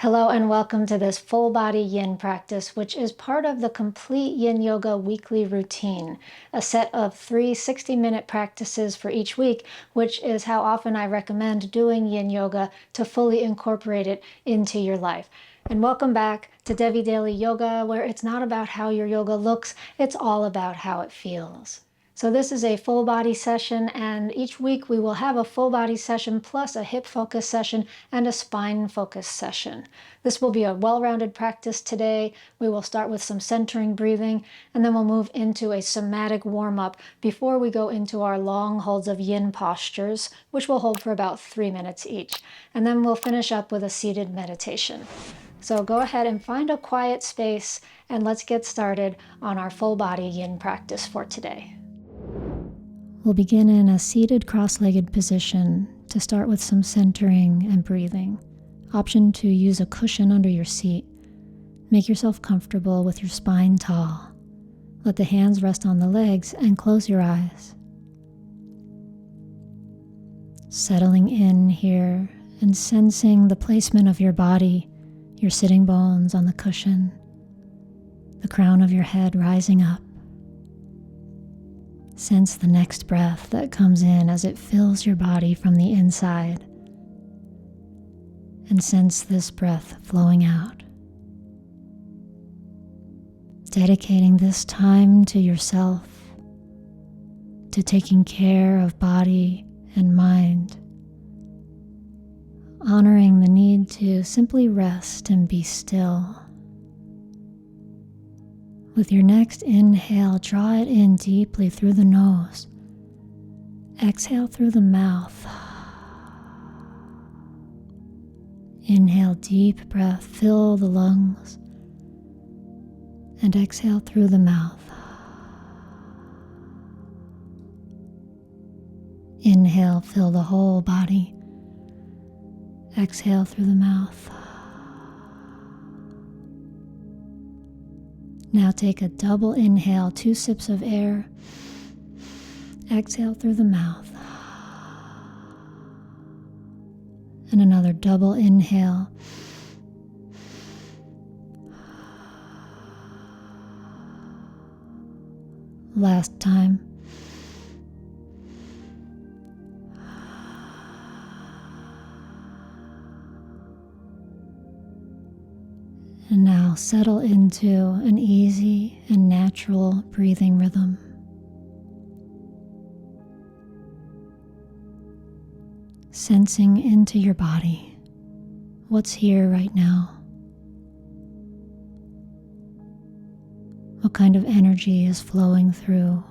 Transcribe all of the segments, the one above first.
Hello and welcome to this full body yin practice, which is part of the complete Yin Yoga weekly routine, a set of 3 60-minute practices for each week, which is how often I recommend doing Yin Yoga to fully incorporate it into your life. And welcome back to Devi Daily Yoga, where it's not about how your yoga looks, it's all about how it feels. So this is a full body session, and each week we will have a full body session plus a hip focus session and a spine focus session. This will be a well-rounded practice today. We will start with some centering breathing, and then we'll move into a somatic warm-up before we go into our long holds of yin postures, which we'll hold for about 3 minutes each. And then we'll finish up with a seated meditation. So go ahead and find a quiet space, and let's get started on our full body yin practice for today. We'll begin in a seated cross-legged position to start with some centering and breathing. Option to use a cushion under your seat. Make yourself comfortable with your spine tall. Let the hands rest on the legs and close your eyes. Settling in here and sensing the placement of your body, your sitting bones on the cushion, the crown of your head rising up. Sense the next breath that comes in as it fills your body from the inside. And sense this breath flowing out. Dedicating this time to yourself, to taking care of body and mind. Honoring the need to simply rest and be still. With your next inhale, draw it in deeply through the nose. Exhale through the mouth. Inhale, deep breath, fill the lungs. And exhale through the mouth. Inhale, fill the whole body. Exhale through the mouth. Now take a double inhale, 2 sips of air. Exhale through the mouth. And another double inhale. Last time. And now settle into an easy and natural breathing rhythm. Sensing into your body, what's here right now? What kind of energy is flowing through?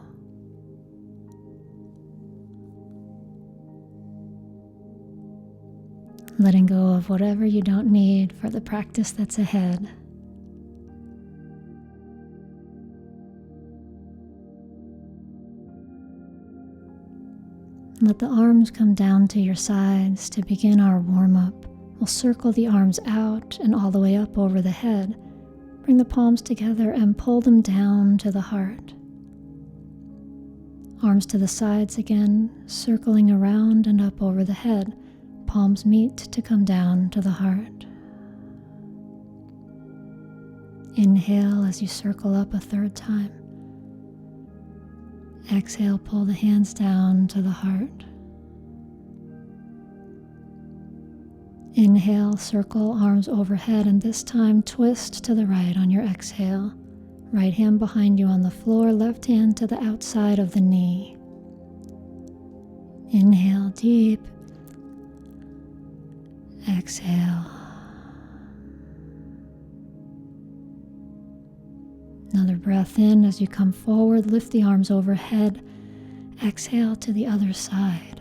Letting go of whatever you don't need for the practice that's ahead. Let the arms come down to your sides to begin our warm-up. We'll circle the arms out and all the way up over the head. Bring the palms together and pull them down to the heart. Arms to the sides again, circling around and up over the head. Palms meet to come down to the heart. Inhale as you circle up a third time. Exhale, pull the hands down to the heart. Inhale, circle arms overhead, and this time twist to the right on your exhale. Right hand behind you on the floor, left hand to the outside of the knee. Inhale deep. Exhale. Another breath in as you come forward, lift the arms overhead. Exhale to the other side.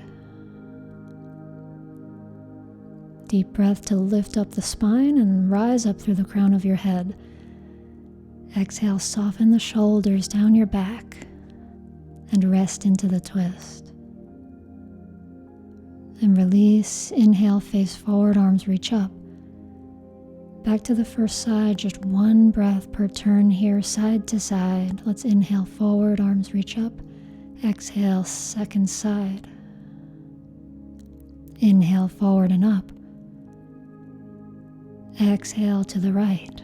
Deep breath to lift up the spine and rise up through the crown of your head. Exhale, soften the shoulders down your back and rest into the twist. And release. Inhale, face forward, arms reach up. Back to the first side, just one breath per turn here, side to side. Let's inhale forward, arms reach up. Exhale, second side. Inhale forward and up. Exhale to the right.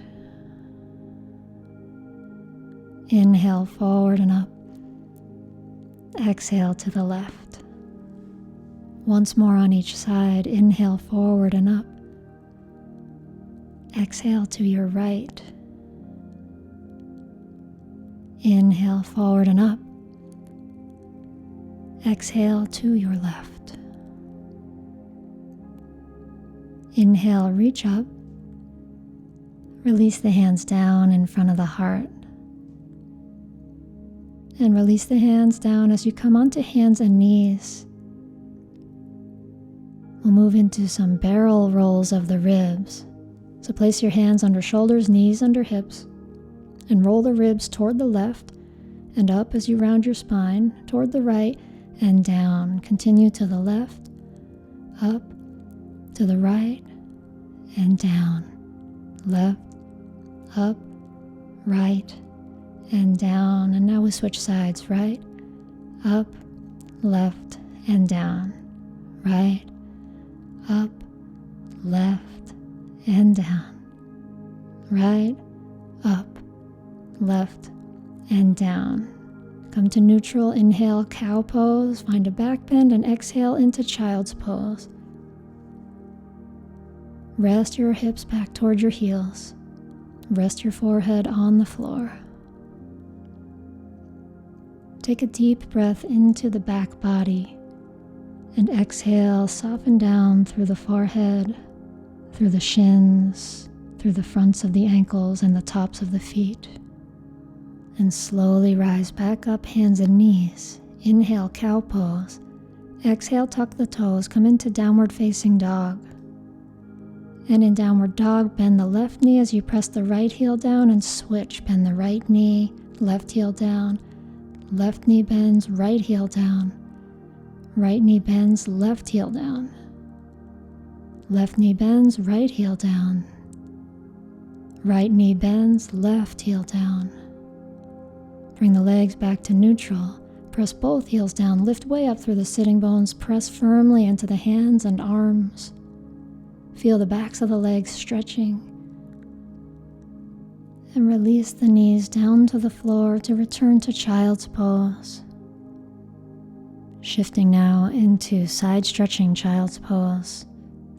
Inhale forward and up. Exhale to the left. Once more on each side. Inhale forward and up. Exhale to your right. Inhale forward and up. Exhale to your left. Inhale, reach up. Release the hands down in front of the heart. And release the hands down as you come onto hands and knees. We'll move into some barrel rolls of the ribs. So place your hands under shoulders, knees under hips, and roll the ribs toward the left and up as you round your spine, toward the right and down. Continue to the left, up, to the right, and down. Left, up, right, and down. And now we switch sides. Right, up, left, and down. Right, up, left, and down. Right, up, left, and down. Come to neutral. Inhale, cow pose. Find a back bend and exhale into child's pose. Rest your hips back toward your heels. Rest your forehead on the floor. Take a deep breath into the back body and exhale, soften down through the forehead, through the shins, through the fronts of the ankles and the tops of the feet. And slowly rise back up, hands and knees. Inhale, cow pose. Exhale, tuck the toes, come into downward facing dog. And in downward dog, bend the left knee as you press the right heel down and switch. Bend the right knee, left heel down. Left knee bends, right heel down. Right knee bends, left heel down. Left knee bends, right heel down. Right knee bends, left heel down. Bring the legs back to neutral. Press both heels down, lift way up through the sitting bones, press firmly into the hands and arms. Feel the backs of the legs stretching. And release the knees down to the floor to return to child's pose. Shifting now into side stretching child's pose.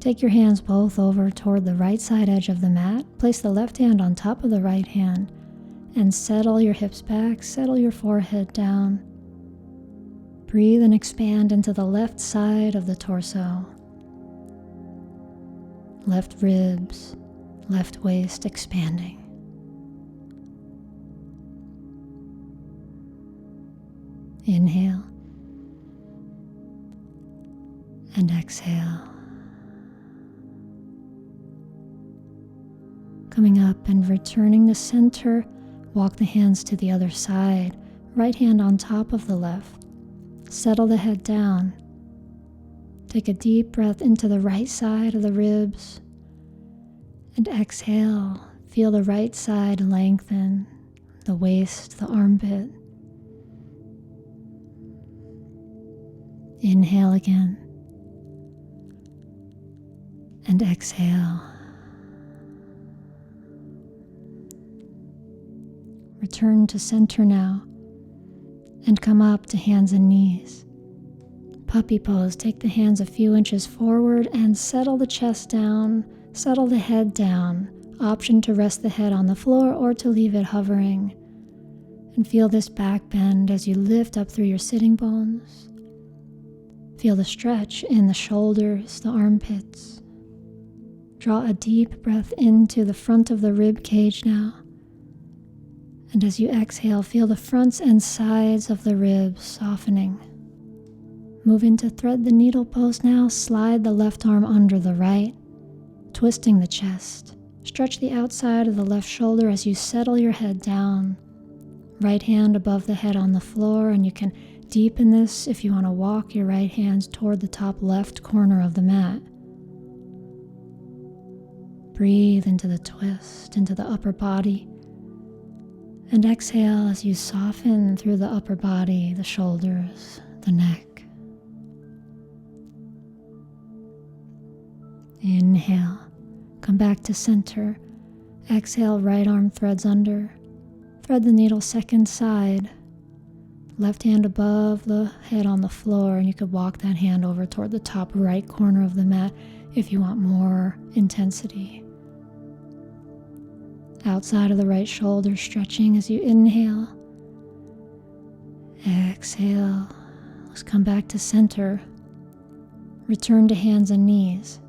Take your hands both over toward the right side edge of the mat. Place the left hand on top of the right hand and settle your hips back, settle your forehead down. Breathe and expand into the left side of the torso. Left ribs, left waist expanding. Inhale and exhale. Coming up and returning to center, walk the hands to the other side, right hand on top of the left. Settle the head down. Take a deep breath into the right side of the ribs and exhale. Feel the right side lengthen, the waist, the armpit. Inhale again and exhale. Return to center now and come up to hands and knees. Puppy pose. Take the hands a few inches forward and settle the chest down, settle the head down. Option to rest the head on the floor or to leave it hovering. And feel this back bend as you lift up through your sitting bones. Feel the stretch in the shoulders, the armpits. Draw a deep breath into the front of the rib cage now. And as you exhale, feel the fronts and sides of the ribs softening. Move into thread the needle pose now. Slide the left arm under the right, twisting the chest. Stretch the outside of the left shoulder as you settle your head down. Right hand above the head on the floor, and you can deepen this if you want to walk your right hands toward the top left corner of the mat. Breathe into the twist, into the upper body. And exhale as you soften through the upper body, the shoulders, the neck. Inhale, Come back to center. Exhale, right arm threads under. Thread the needle second side. Left hand above the head on the floor, and you could walk that hand over toward the top right corner of the mat if you want more intensity. Outside of the right shoulder, stretching as you inhale. Exhale. Let's come back to center. Return to hands and knees.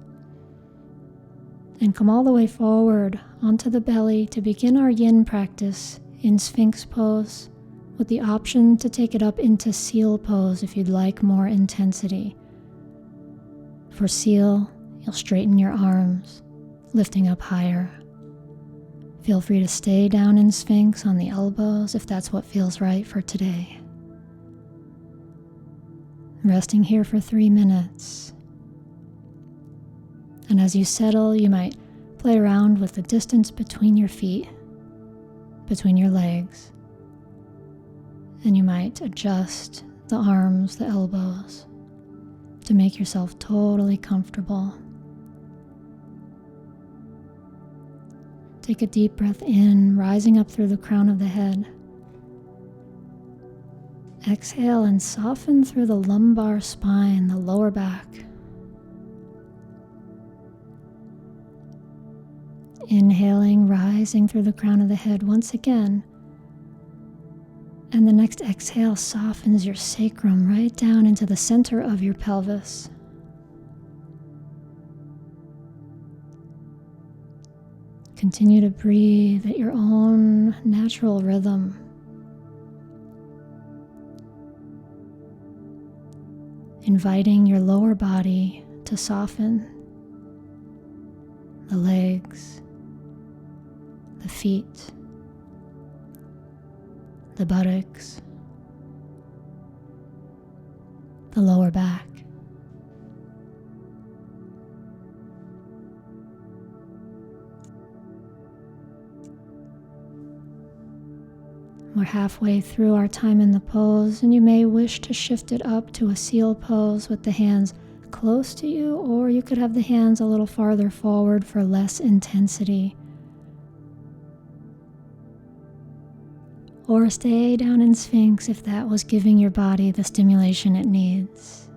And come all the way forward onto the belly to begin our yin practice in Sphinx pose, with the option to take it up into seal pose if you'd like more intensity. For seal, you'll straighten your arms, lifting up higher. Feel free to stay down in Sphinx on the elbows if that's what feels right for today. Resting here for 3 minutes. And as you settle, you might play around with the distance between your feet, between your legs. And you might adjust the arms, the elbows, to make yourself totally comfortable. Take a deep breath in, rising up through the crown of the head. Exhale and soften through the lumbar spine, the lower back. Inhaling, rising through the crown of the head once again. And the next exhale softens your sacrum right down into the center of your pelvis. Continue to breathe at your own natural rhythm. Inviting your lower body to soften. The legs, the feet, the buttocks, the lower back. We're halfway through our time in the pose, and you may wish to shift it up to a seal pose with the hands close to you, or you could have the hands a little farther forward for less intensity. Or stay down in Sphinx if that was giving your body the stimulation it needs.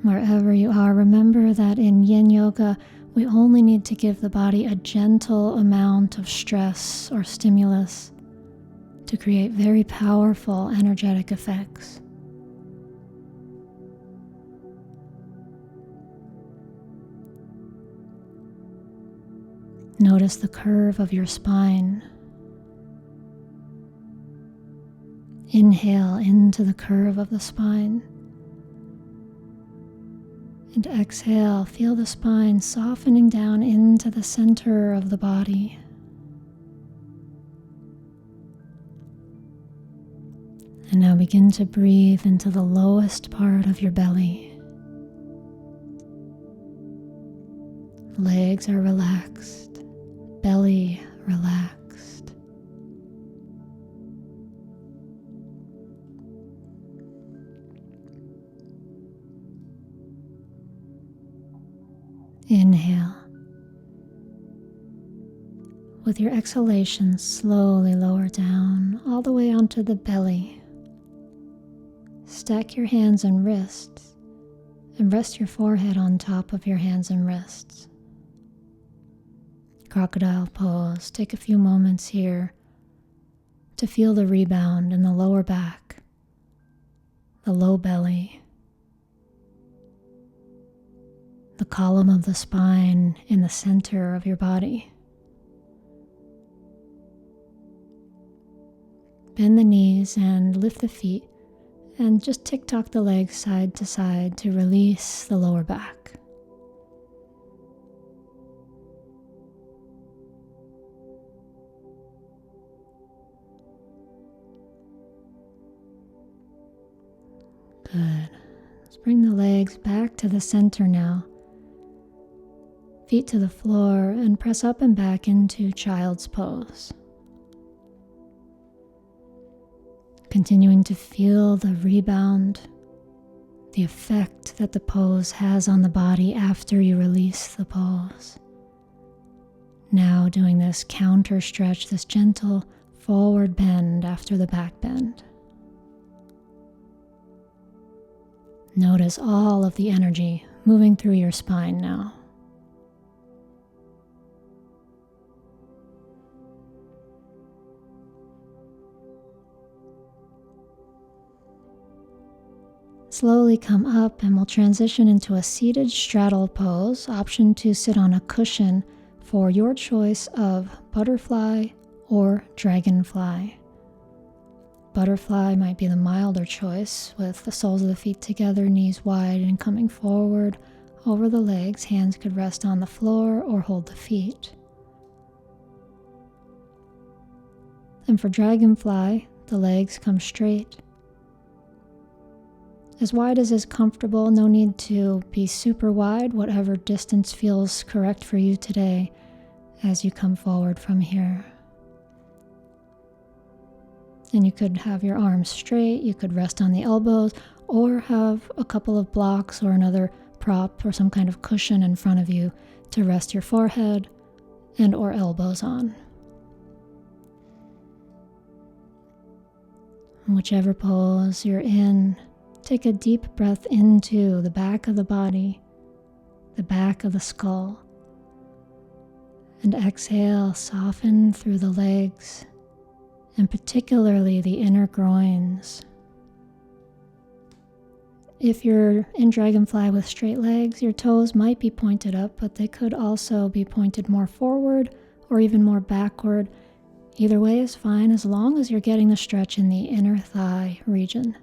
Wherever you are, remember that in Yin Yoga, we only need to give the body a gentle amount of stress or stimulus to create very powerful energetic effects. Notice the curve of your spine. Inhale into the curve of the spine. And exhale, feel the spine softening down into the center of the body. And now begin to breathe into the lowest part of your belly. Legs are relaxed, belly relaxed. Inhale. With your exhalation, slowly lower down all the way onto the belly. Stack your hands and wrists and rest your forehead on top of your hands and wrists. Crocodile pose. Take a few moments here to feel the rebound in the lower back, the low belly, the column of the spine in the center of your body. Bend the knees and lift the feet, and just tick-tock the legs side to side to release the lower back. Good. Let's bring the legs back to the center now. Feet to the floor and press up and back into child's pose. Continuing to feel the rebound, the effect that the pose has on the body after you release the pose. Now doing this counter stretch, this gentle forward bend after the back bend. Notice all of the energy moving through your spine now. Slowly come up and we'll transition into a seated straddle pose, option to sit on a cushion for your choice of butterfly or dragonfly. Butterfly might be the milder choice, with the soles of the feet together, knees wide and coming forward over the legs. Hands could rest on the floor or hold the feet. And for dragonfly, the legs come straight. As wide as is comfortable, no need to be super wide, whatever distance feels correct for you today as you come forward from here. And you could have your arms straight, you could rest on the elbows, or have a couple of blocks or another prop or some kind of cushion in front of you to rest your forehead and or elbows on. Whichever pose you're in, take a deep breath into the back of the body, the back of the skull, and exhale, soften through the legs, and particularly the inner groins. If you're in dragonfly with straight legs, your toes might be pointed up, but they could also be pointed more forward or even more backward. Either way is fine as long as you're getting the stretch in the inner thigh region.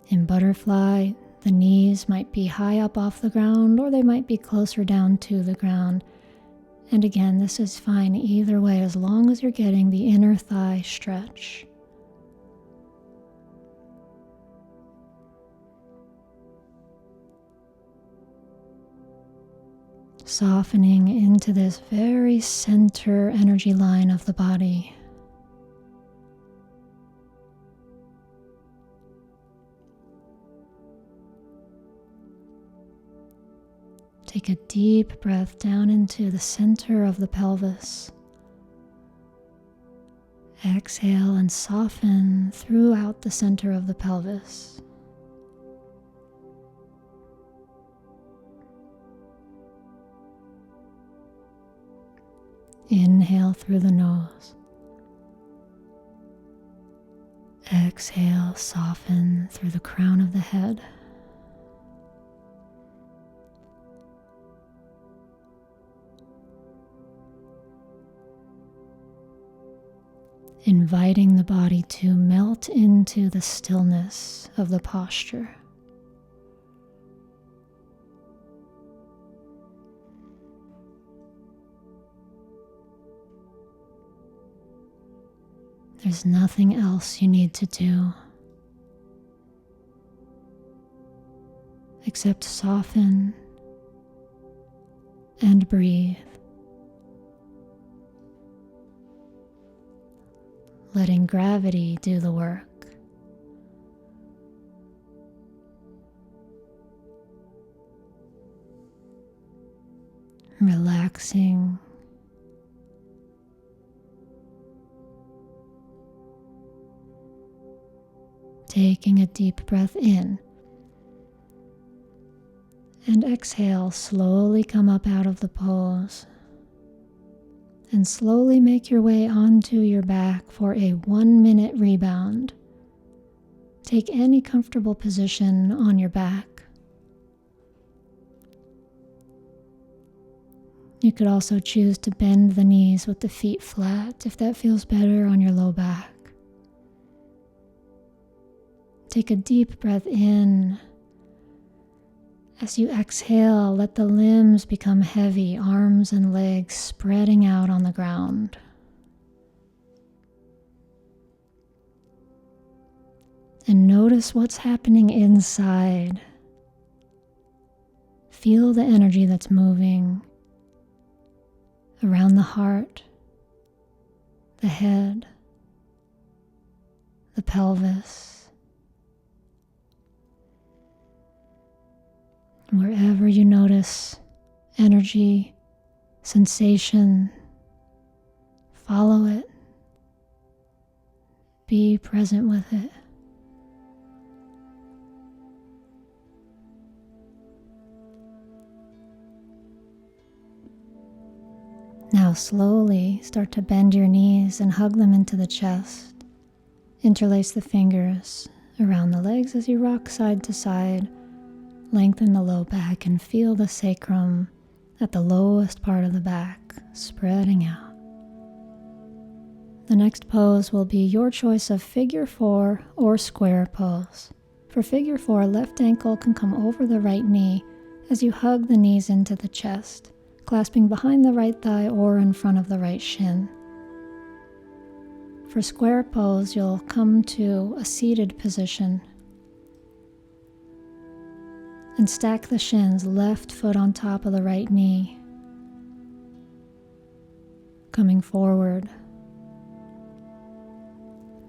In butterfly, the knees might be high up off the ground or they might be closer down to the ground. And again, this is fine either way as long as you're getting the inner thigh stretch. Softening into this very center energy line of the body. Take a deep breath down into the center of the pelvis. Exhale and soften throughout the center of the pelvis. Inhale through the nose. Exhale, soften through the crown of the head. Inviting the body to melt into the stillness of the posture. There's nothing else you need to do except soften and breathe. Letting gravity do the work. Relaxing. Taking a deep breath in. And exhale, slowly come up out of the pose. And slowly make your way onto your back for a 1-minute rebound. Take any comfortable position on your back. You could also choose to bend the knees with the feet flat if that feels better on your low back. Take a deep breath in. As you exhale, let the limbs become heavy, arms and legs spreading out on the ground. And notice what's happening inside. Feel the energy that's moving around the heart, the head, the pelvis. Wherever you notice energy, sensation, follow it. Be present with it. Now slowly start to bend your knees and hug them into the chest. Interlace the fingers around the legs as you rock side to side. Lengthen the low back and feel the sacrum at the lowest part of the back, spreading out. The next pose will be your choice of figure 4 or square pose. For figure 4, left ankle can come over the right knee as you hug the knees into the chest, clasping behind the right thigh or in front of the right shin. For square pose, you'll come to a seated position and stack the shins, left foot on top of the right knee, coming forward.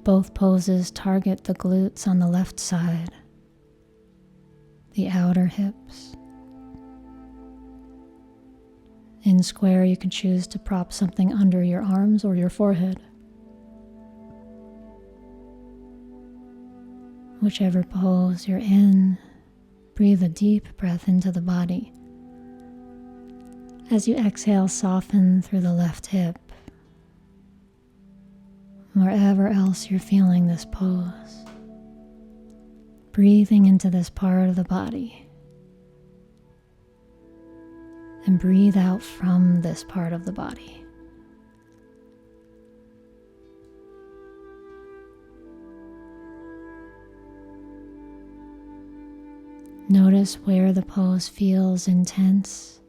Both poses target the glutes on the left side, the outer hips. In square, you can choose to prop something under your arms or your forehead. Whichever pose you're in, breathe a deep breath into the body. As you exhale, soften through the left hip. Wherever else you're feeling this pose, breathing into this part of the body, and breathe out from this part of the body. Notice where the pose feels intense,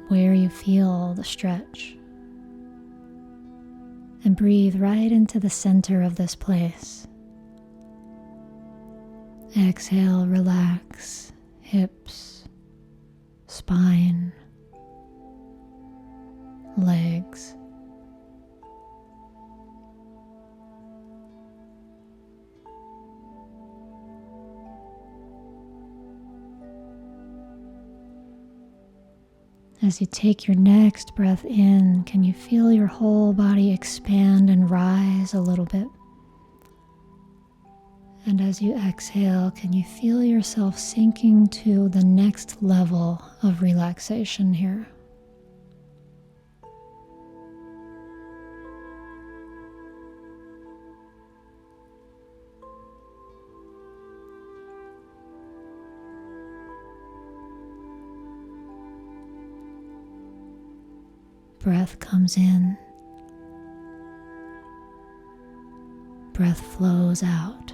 where you feel the stretch. And breathe right into the center of this place. Exhale, relax hips, spine, legs. As you take your next breath in, can you feel your whole body expand and rise a little bit? And as you exhale, can you feel yourself sinking to the next level of relaxation here? Breath comes in, breath flows out.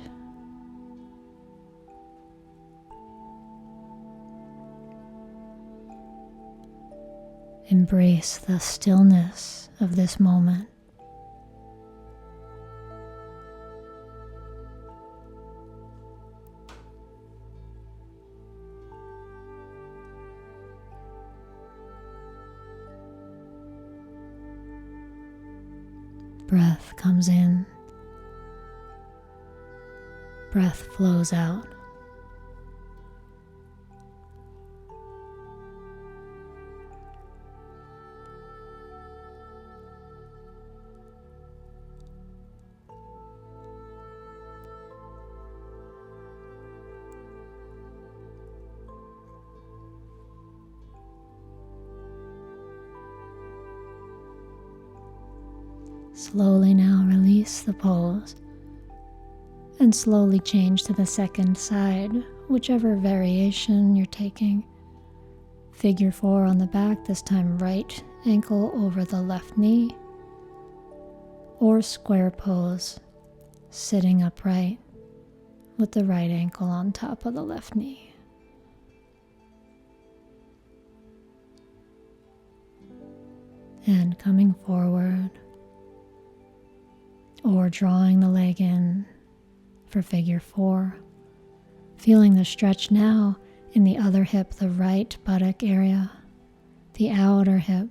Embrace the stillness of this moment. Breath comes in, breath flows out. Slowly now release the pose and slowly change to the second side, whichever variation you're taking. Figure 4 on the back, this time right ankle over the left knee, or square pose, sitting upright with the right ankle on top of the left knee. And coming forward, or drawing the leg in for figure 4. Feeling the stretch now in the other hip, the right buttock area, the outer hip.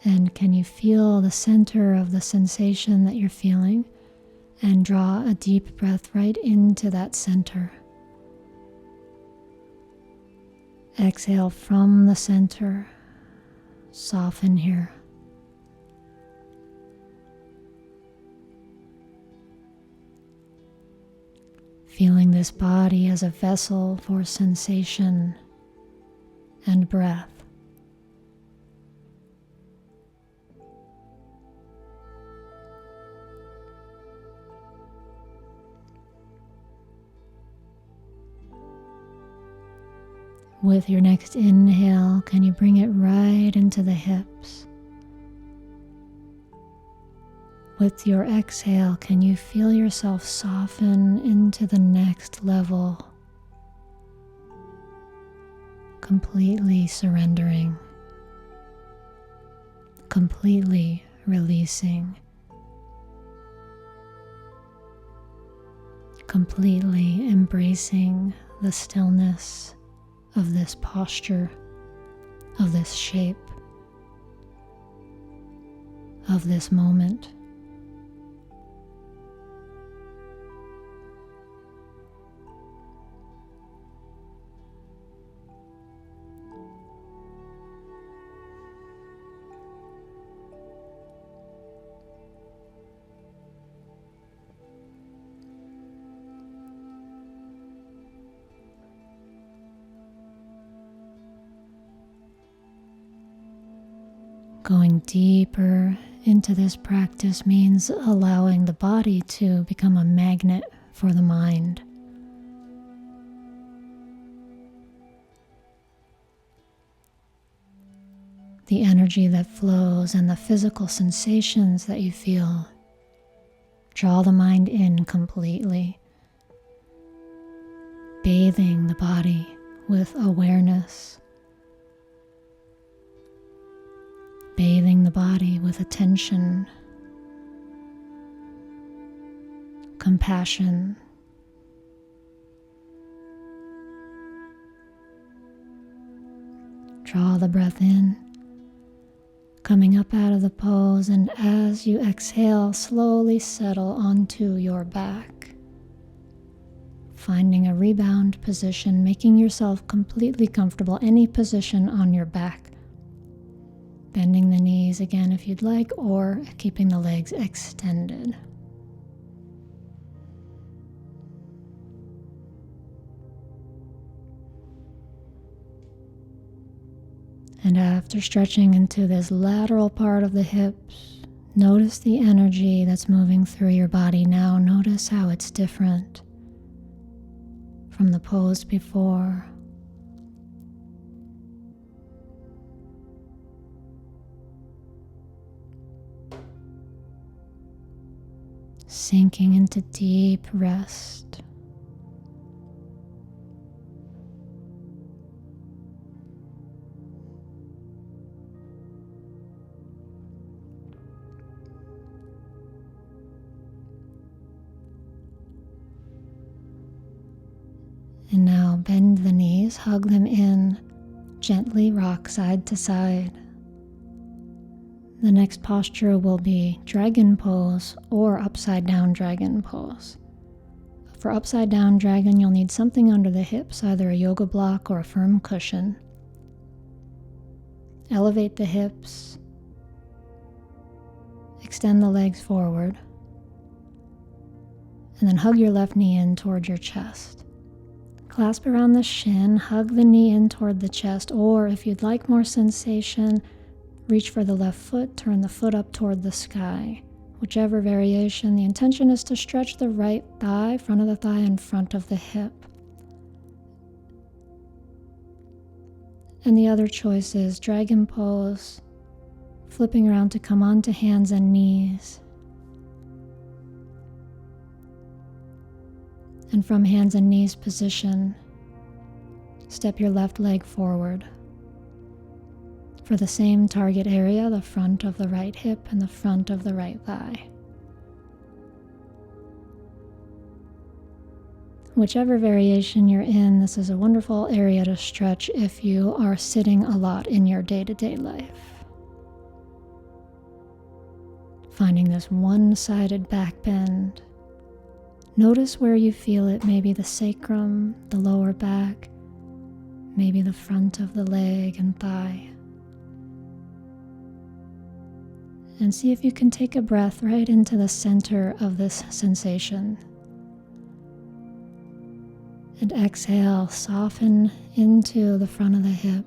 And can you feel the center of the sensation that you're feeling? And draw a deep breath right into that center. Exhale from the center. Soften here. Feeling this body as a vessel for sensation and breath. With your next inhale, can you bring it right into the hips? With your exhale, can you feel yourself soften into the next level? Completely surrendering, completely releasing, completely embracing the stillness of this posture, of this shape, of this moment. Going deeper into this practice means allowing the body to become a magnet for the mind. The energy that flows and the physical sensations that you feel draw the mind in completely, bathing the body with awareness. Bathing the body with attention, compassion, draw the breath in, coming up out of the pose, and as you exhale, slowly settle onto your back, finding a rebound position, making yourself completely comfortable, any position on your back. Bending the knees again if you'd like, or keeping the legs extended. And after stretching into this lateral part of the hips, notice the energy that's moving through your body now. Notice how it's different from the pose before. Sinking into deep rest. And now bend the knees, hug them in, gently rock side to side. The next posture will be dragon pose or upside down dragon pose. For upside down dragon, you'll need something under the hips, either a yoga block or a firm cushion. Elevate the hips, extend the legs forward, and then hug your left knee in toward your chest. Clasp around the shin, hug the knee in toward the chest, or if you'd like more sensation, reach for the left foot, turn the foot up toward the sky. Whichever variation, the intention is to stretch the right thigh, front of the thigh, and front of the hip. And the other choice is dragon pose, flipping around to come onto hands and knees. And from hands and knees position, step your left leg forward. For the same target area, the front of the right hip and the front of the right thigh. Whichever variation you're in, this is a wonderful area to stretch if you are sitting a lot in your day-to-day life. finding this one-sided back bend. Notice where you feel it, maybe the sacrum, the lower back, maybe the front of the leg and thigh. And see if you can take a breath right into the center of this sensation. And exhale, soften into the front of the hip.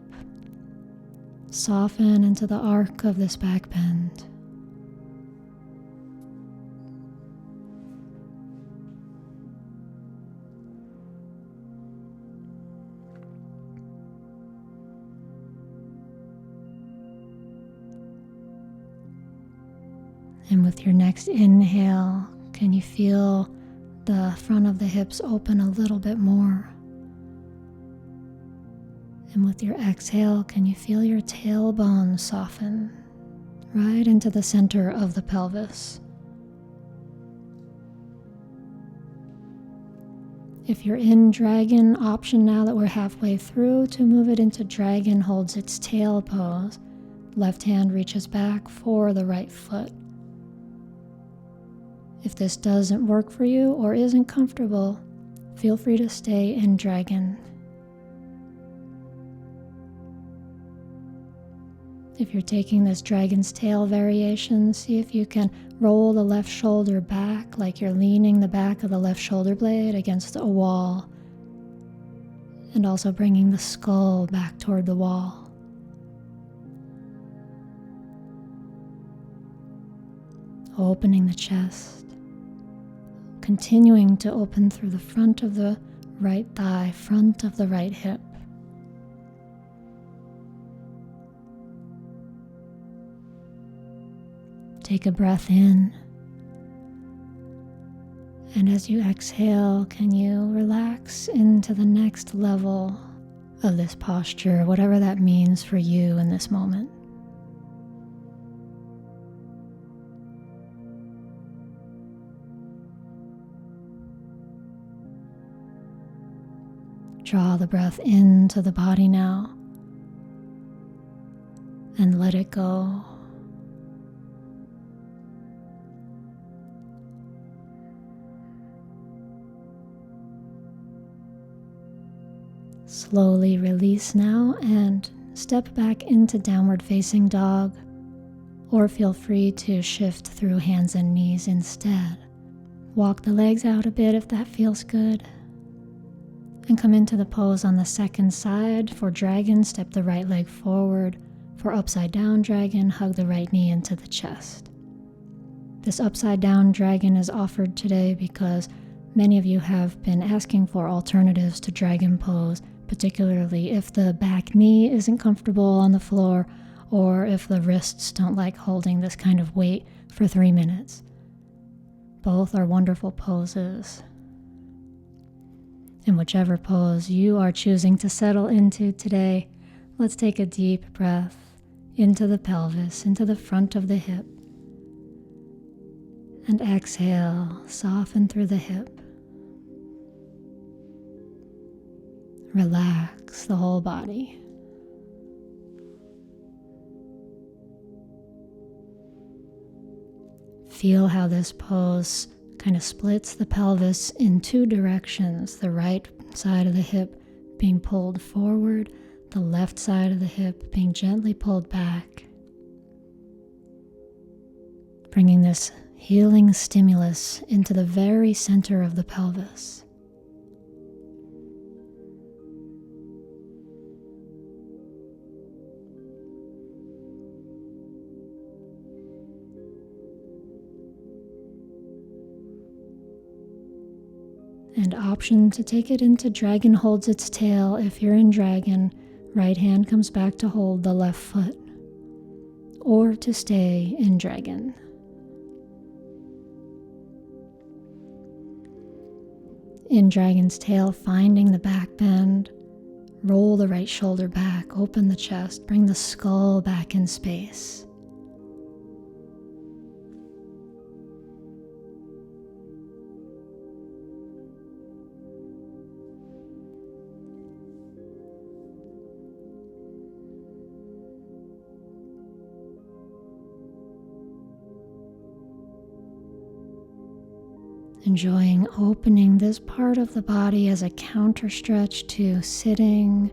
Soften into the arc of this back bend. And with your next inhale, can you feel the front of the hips open a little bit more? And with your exhale, can you feel your tailbone soften right into the center of the pelvis? If you're in dragon, option now that we're halfway through to move it into dragon holds its tail pose. Left hand reaches back for the right foot. If this doesn't work for you or isn't comfortable, feel free to stay in dragon. If you're taking this dragon's tail variation, see if you can roll the left shoulder back like you're leaning the back of the left shoulder blade against a wall, and also bringing the skull back toward the wall. Opening the chest. Continuing to open through the front of the right thigh, front of the right hip. Take a breath in. And as you exhale, can you relax into the next level of this posture, whatever that means for you in this moment. Draw the breath into the body now and let it go. Slowly release now and step back into downward facing dog, or feel free to shift through hands and knees instead. Walk the legs out a bit if that feels good. And come into the pose on the second side. For dragon, step the right leg forward. For upside down dragon, hug the right knee into the chest. This upside down dragon is offered today because many of you have been asking for alternatives to dragon pose, particularly if the back knee isn't comfortable on the floor or if the wrists don't like holding this kind of weight for 3 minutes. Both are wonderful poses. In whichever pose you are choosing to settle into today, let's take a deep breath into the pelvis, into the front of the hip. And exhale, soften through the hip. Relax the whole body. Feel how this pose kind of splits the pelvis in 2 directions, the right side of the hip being pulled forward, the left side of the hip being gently pulled back. Bringing this healing stimulus into the very center of the pelvis. And option to take it into dragon holds its tail. If you're in dragon, right hand comes back to hold the left foot, or to stay in dragon. In dragon's tail, finding the back bend, roll the right shoulder back, open the chest, bring the skull back in space. Enjoying opening this part of the body as a counter stretch to sitting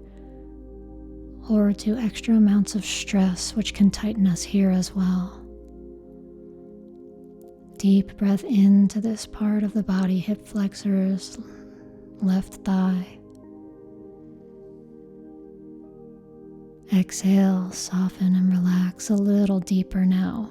or to extra amounts of stress, which can tighten us here as well. Deep breath into this part of the body, hip flexors, left thigh. Exhale, soften and relax a little deeper now.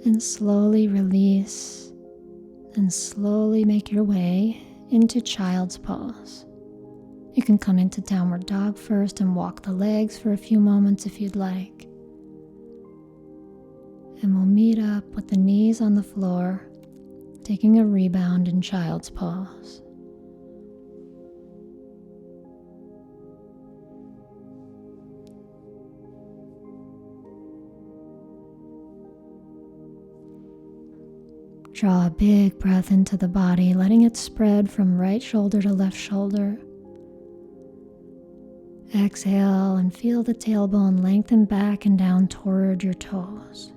And slowly release and slowly make your way into child's pose. You can come into downward dog first and walk the legs for a few moments if you'd like. And we'll meet up with the knees on the floor, taking a rebound in child's pose. Draw a big breath into the body, letting it spread from right shoulder to left shoulder. Exhale and feel the tailbone lengthen back and down toward your toes.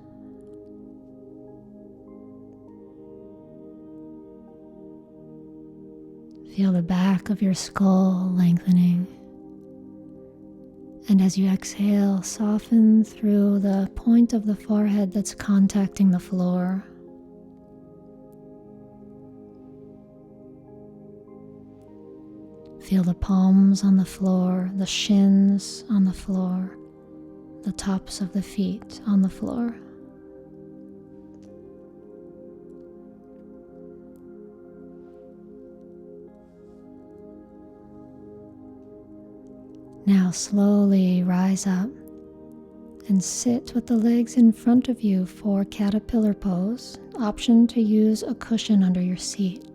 Feel the back of your skull lengthening. And as you exhale, soften through the point of the forehead that's contacting the floor. Feel the palms on the floor, the shins on the floor, the tops of the feet on the floor. Now slowly rise up and sit with the legs in front of you for caterpillar pose. Option to use a cushion under your seat.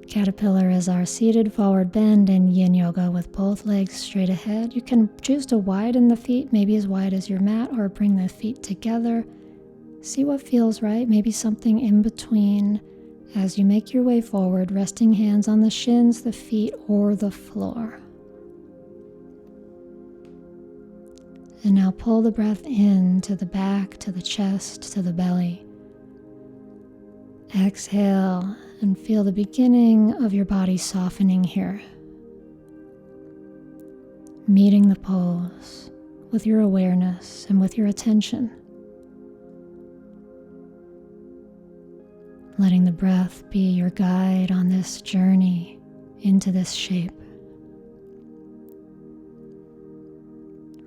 Caterpillar is our seated forward bend in Yin Yoga with both legs straight ahead. You can choose to widen the feet, maybe as wide as your mat, or bring the feet together. See what feels right, maybe something in between as you make your way forward, resting hands on the shins, the feet, or the floor. And now pull the breath in to the back, to the chest, to the belly. Exhale and feel the beginning of your body softening here. Meeting the pose with your awareness and with your attention. Letting the breath be your guide on this journey into this shape.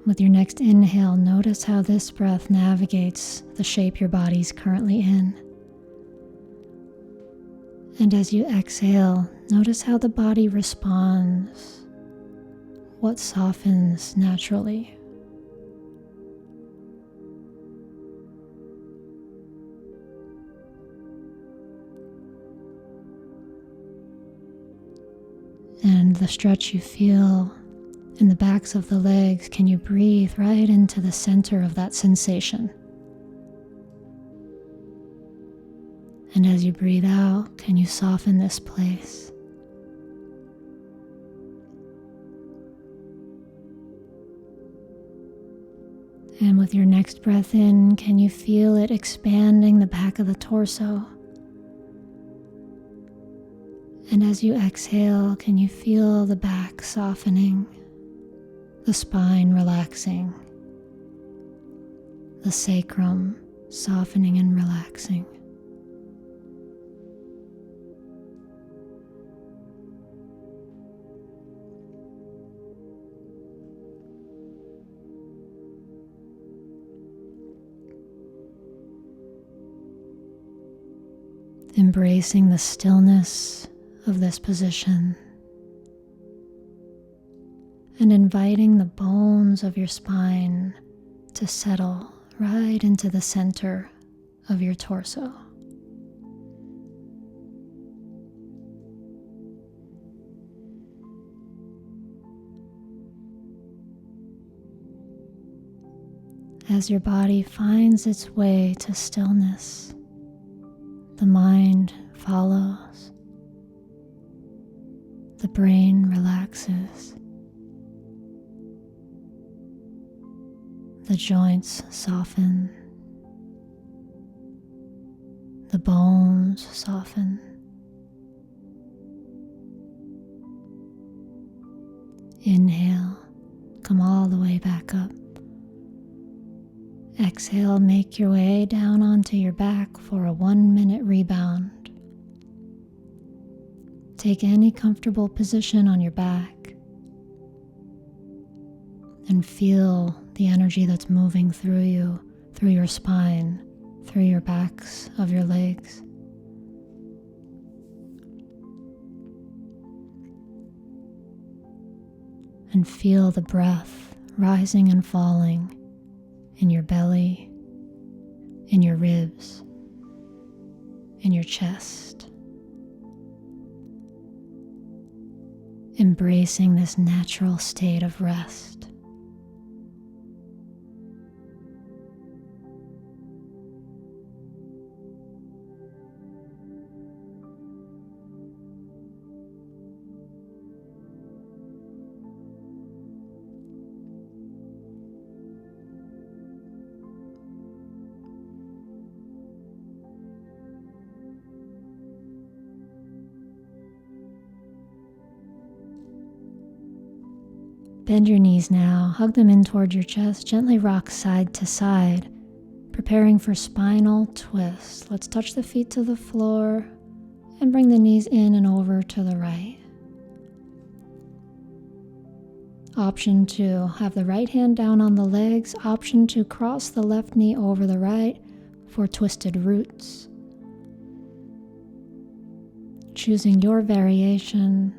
With your next inhale, notice how this breath navigates the shape your body's currently in. And as you exhale, notice how the body responds, what softens naturally. And the stretch you feel in the backs of the legs, can you breathe right into the center of that sensation? And as you breathe out, can you soften this place? And with your next breath in, can you feel it expanding the back of the torso? And as you exhale, can you feel the back softening, the spine relaxing, the sacrum softening and relaxing? Embracing the stillness of this position and inviting the bones of your spine to settle right into the center of your torso. As your body finds its way to stillness, the mind follows. The brain relaxes. The joints soften. The bones soften. Inhale, come all the way back up. Exhale, make your way down onto your back for a 1-minute rebound. Take any comfortable position on your back and feel the energy that's moving through you, through your spine, through your backs of your legs. And feel the breath rising and falling in your belly, in your ribs, in your chest. Embracing this natural state of rest. Bend your knees now, hug them in toward your chest, gently rock side to side, preparing for spinal twist. Let's touch the feet to the floor and bring the knees in and over to the right. Option to have the right hand down on the legs, option to cross the left knee over the right for twisted roots. Choosing your variation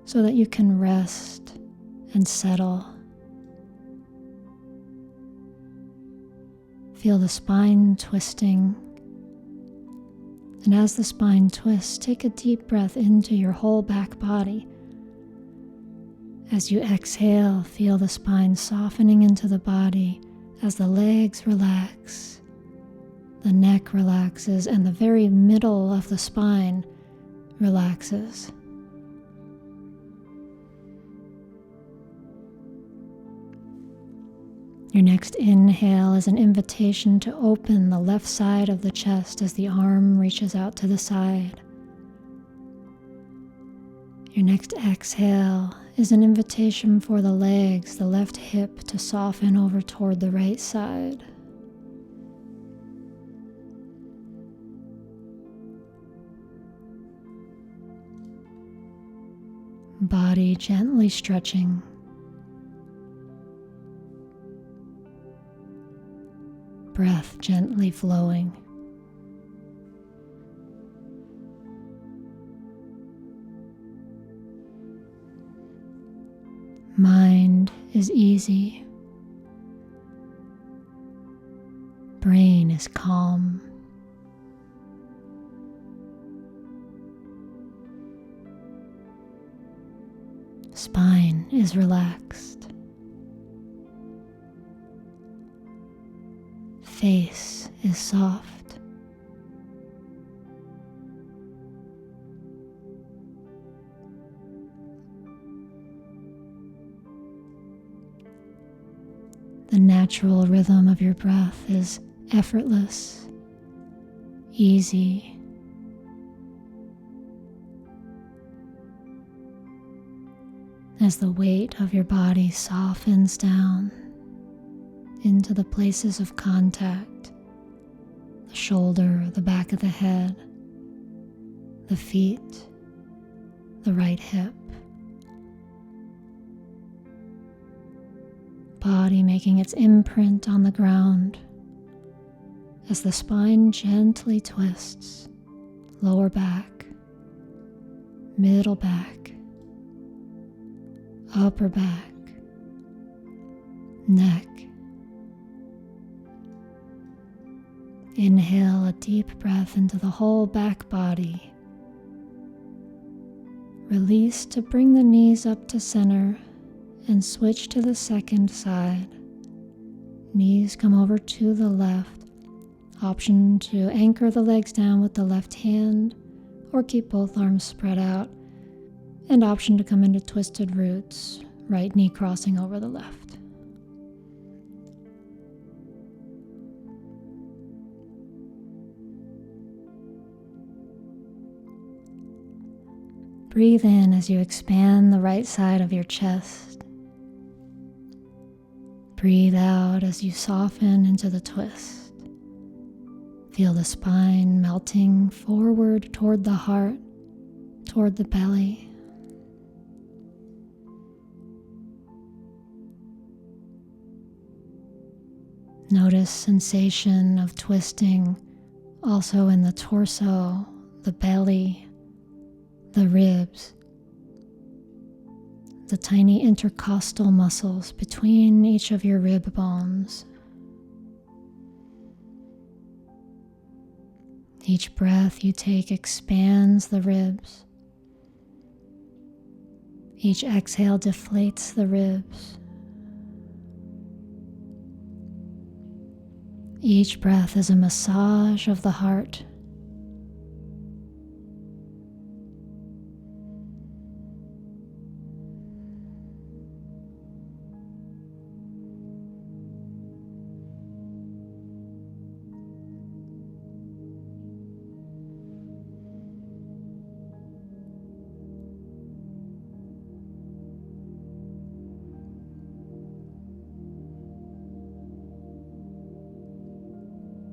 so that you can rest and settle. Feel the spine twisting. And as the spine twists, take a deep breath into your whole back body. As you exhale, feel the spine softening into the body as the legs relax, the neck relaxes, and the very middle of the spine relaxes. Your next inhale is an invitation to open the left side of the chest as the arm reaches out to the side. Your next exhale is an invitation for the legs, the left hip to soften over toward the right side. Body gently stretching. Breath gently flowing. Mind is easy. Brain is calm. Spine is relaxed. Face is soft. The natural rhythm of your breath is effortless, easy. As the weight of your body softens down into the places of contact, the shoulder, the back of the head, the feet, the right hip. Body making its imprint on the ground as the spine gently twists, lower back, middle back, upper back, neck. Inhale a deep breath into the whole back body. Release to bring the knees up to center and switch to the second side. Knees come over to the left. Option to anchor the legs down with the left hand or keep both arms spread out. And option to come into twisted roots, right knee crossing over the left. Breathe in as you expand the right side of your chest. Breathe out as you soften into the twist. Feel the spine melting forward toward the heart, toward the belly. Notice sensation of twisting also in the torso, the belly, the ribs, the tiny intercostal muscles between each of your rib bones. Each breath you take expands the ribs. Each exhale deflates the ribs. Each breath is a massage of the heart.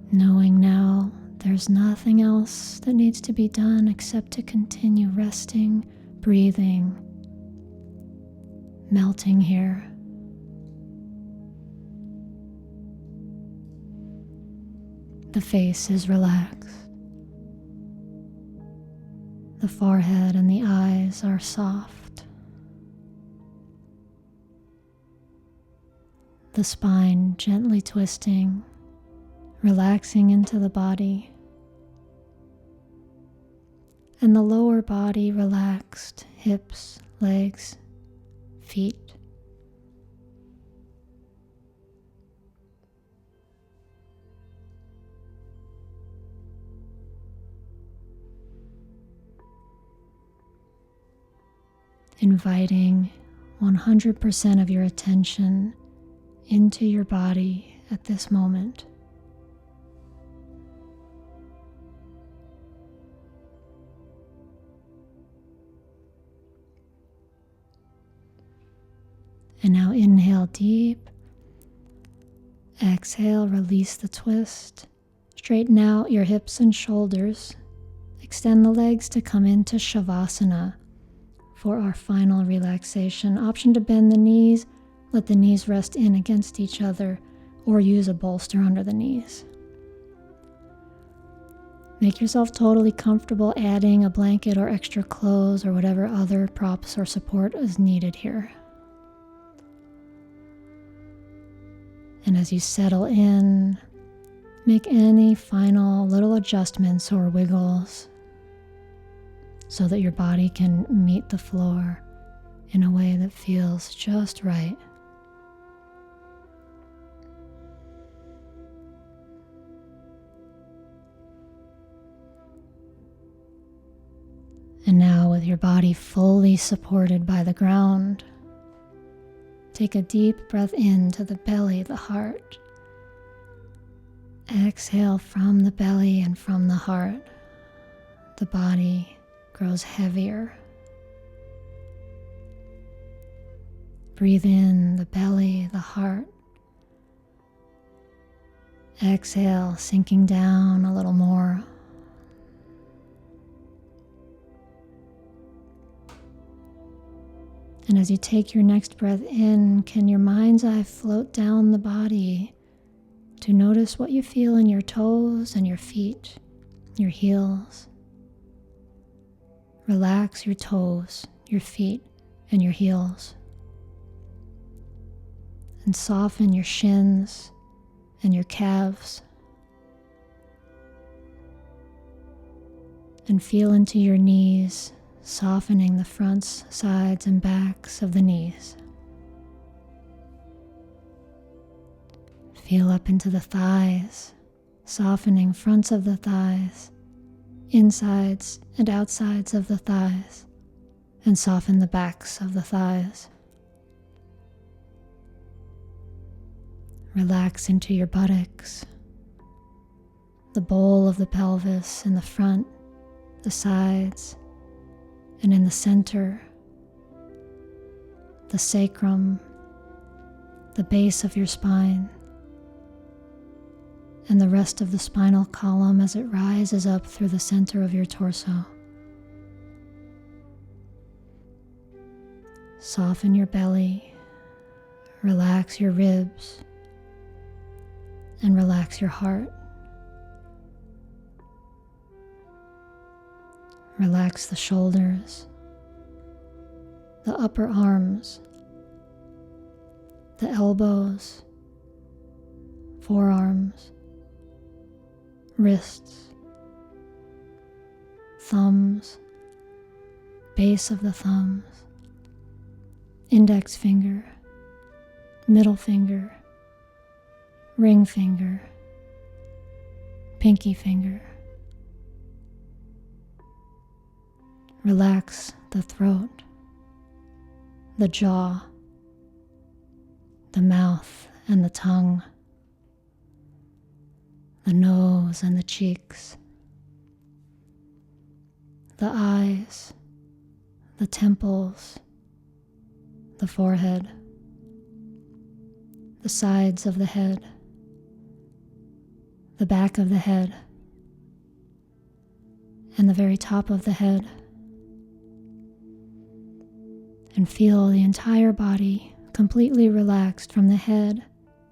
Knowing now there's nothing else that needs to be done except to continue resting, breathing, melting here. The face is relaxed. The forehead and the eyes are soft. The spine gently twisting, relaxing into the body, and the lower body relaxed, hips, legs, feet. Inviting 100% of your attention into your body at this moment. And now inhale deep. Exhale, release the twist. Straighten out your hips and shoulders. Extend the legs to come into Savasana for our final relaxation. Option to bend the knees. Let the knees rest in against each other or use a bolster under the knees. Make yourself totally comfortable adding a blanket or extra clothes or whatever other props or support is needed here. And as you settle in, make any final little adjustments or wiggles so that your body can meet the floor in a way that feels just right. And now, with your body fully supported by the ground, take a deep breath into the belly, the heart. Exhale from the belly and from the heart. The body grows heavier. Breathe in the belly, the heart. Exhale, sinking down a little more. And as you take your next breath in, can your mind's eye float down the body to notice what you feel in your toes and your feet, your heels. Relax your toes, your feet, and your heels. And soften your shins and your calves. And feel into your knees, softening the fronts, sides, and backs of the knees. Feel up into the thighs, softening fronts of the thighs, insides and outsides of the thighs, and soften the backs of the thighs. Relax into your buttocks, the bowl of the pelvis in the front, the sides, and in the center, the sacrum, the base of your spine, and the rest of the spinal column as it rises up through the center of your torso. Soften your belly, relax your ribs, and relax your heart. Relax the shoulders, the upper arms, the elbows, forearms, wrists, thumbs, base of the thumbs, index finger, middle finger, ring finger, pinky finger. Relax the throat, the jaw, the mouth and the tongue, the nose and the cheeks, the eyes, the temples, the forehead, the sides of the head, the back of the head, and the very top of the head. And feel the entire body completely relaxed from the head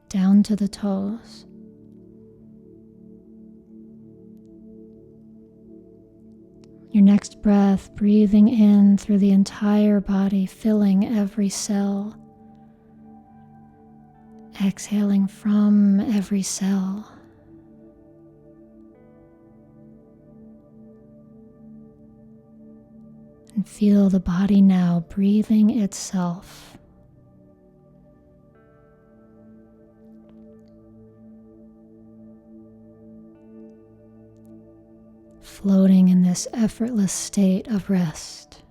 down to the toes. Your next breath, breathing in through the entire body, filling every cell. Exhaling from every cell. And feel the body now breathing itself. Floating in this effortless state of rest.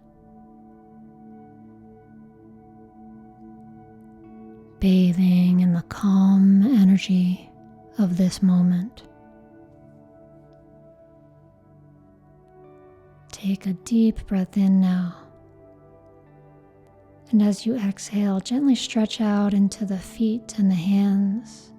Bathing in the calm energy of this moment. Take a deep breath in now. And as you exhale, gently stretch out into the feet and the hands.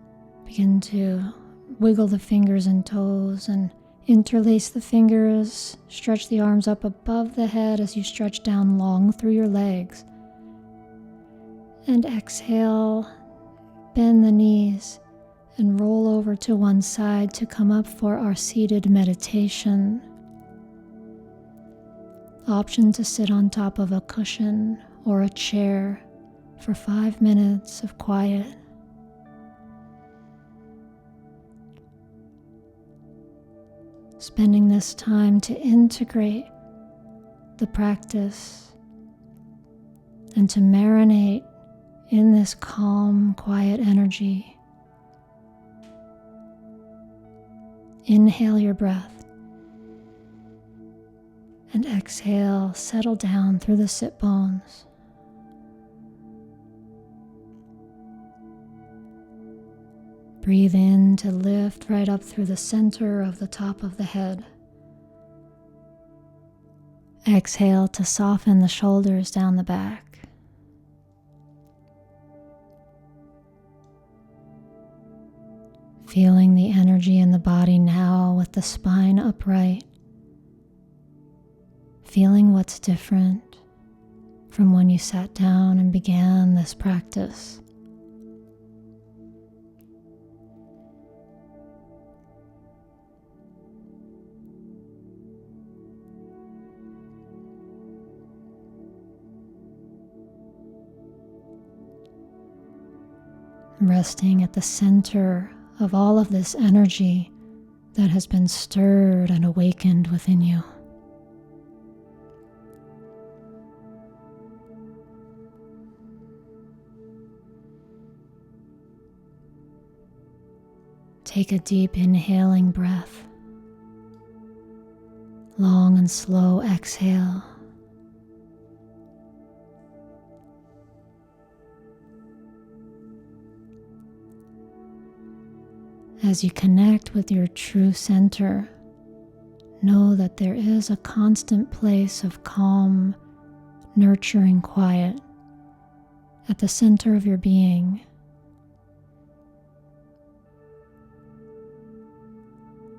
Begin to wiggle the fingers and toes and interlace the fingers. Stretch the arms up above the head as you stretch down long through your legs. And exhale, bend the knees and roll over to one side to come up for our seated meditation. Option to sit on top of a cushion or a chair for 5 minutes of quiet. Spending this time to integrate the practice and to marinate in this calm, quiet energy. Inhale your breath. And exhale, settle down through the sit bones. Breathe in to lift right up through the center of the top of the head. Exhale to soften the shoulders down the back. Feeling the energy in the body now with the spine upright. Feeling what's different from when you sat down and began this practice. Resting at the center of all of this energy that has been stirred and awakened within you. Take a deep inhaling breath. Long and slow exhale. As you connect with your true center, know that there is a constant place of calm, nurturing quiet at the center of your being.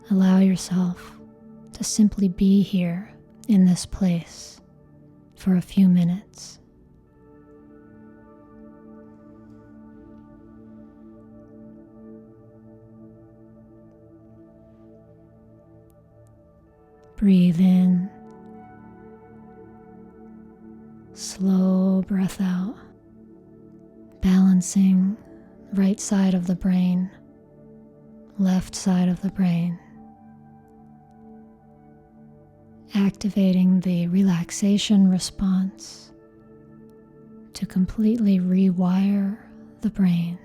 Allow yourself to simply be here in this place for a few minutes. Breathe in, slow breath out, balancing right side of the brain, left side of the brain, activating the relaxation response to completely rewire the brain.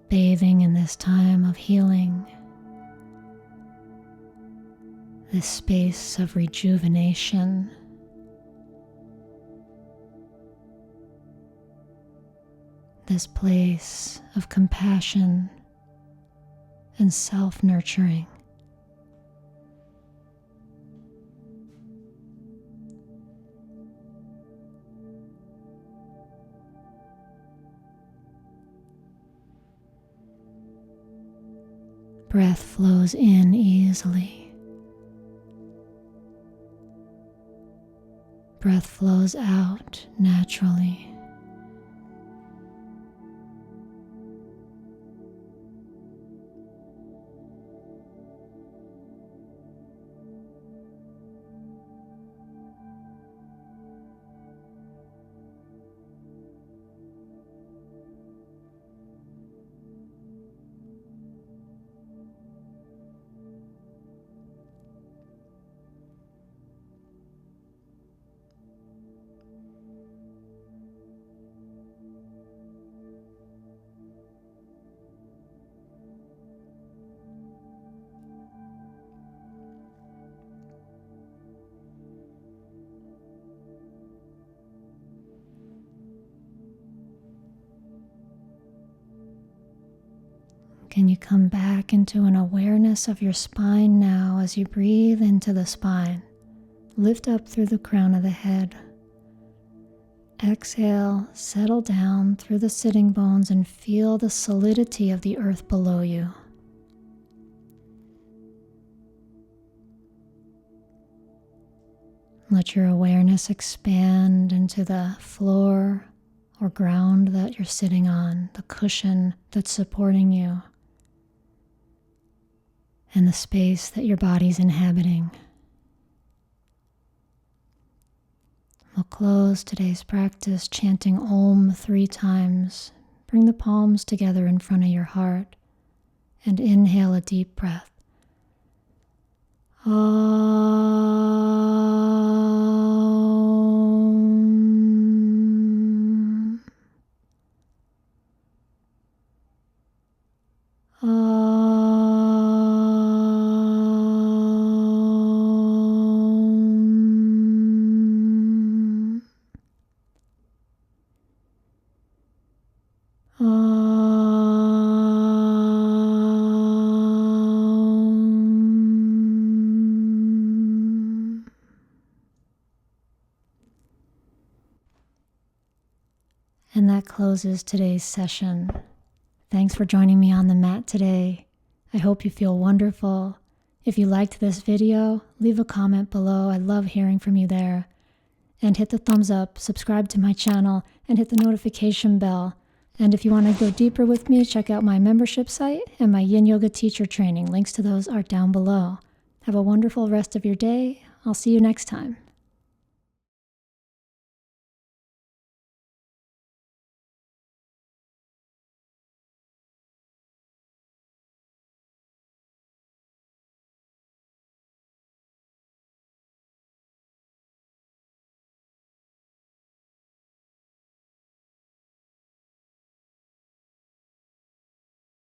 Bathing in this time of healing, this space of rejuvenation, this place of compassion and self-nurturing. Breath flows in easily. Breath flows out naturally. Can you come back into an awareness of your spine now as you breathe into the spine? Lift up through the crown of the head. Exhale, settle down through the sitting bones and feel the solidity of the earth below you. Let your awareness expand into the floor or ground that you're sitting on, the cushion that's supporting you, and the space that your body's inhabiting. We'll close today's practice chanting Om 3 times. Bring the palms together in front of your heart and inhale a deep breath. Om. And that closes today's session. Thanks for joining me on the mat today. I hope you feel wonderful. If you liked this video, leave a comment below. I love hearing from you there. And hit the thumbs up, subscribe to my channel, and hit the notification bell. And if you want to go deeper with me, check out my membership site and my Yin Yoga teacher training. Links to those are down below. Have a wonderful rest of your day. I'll see you next time.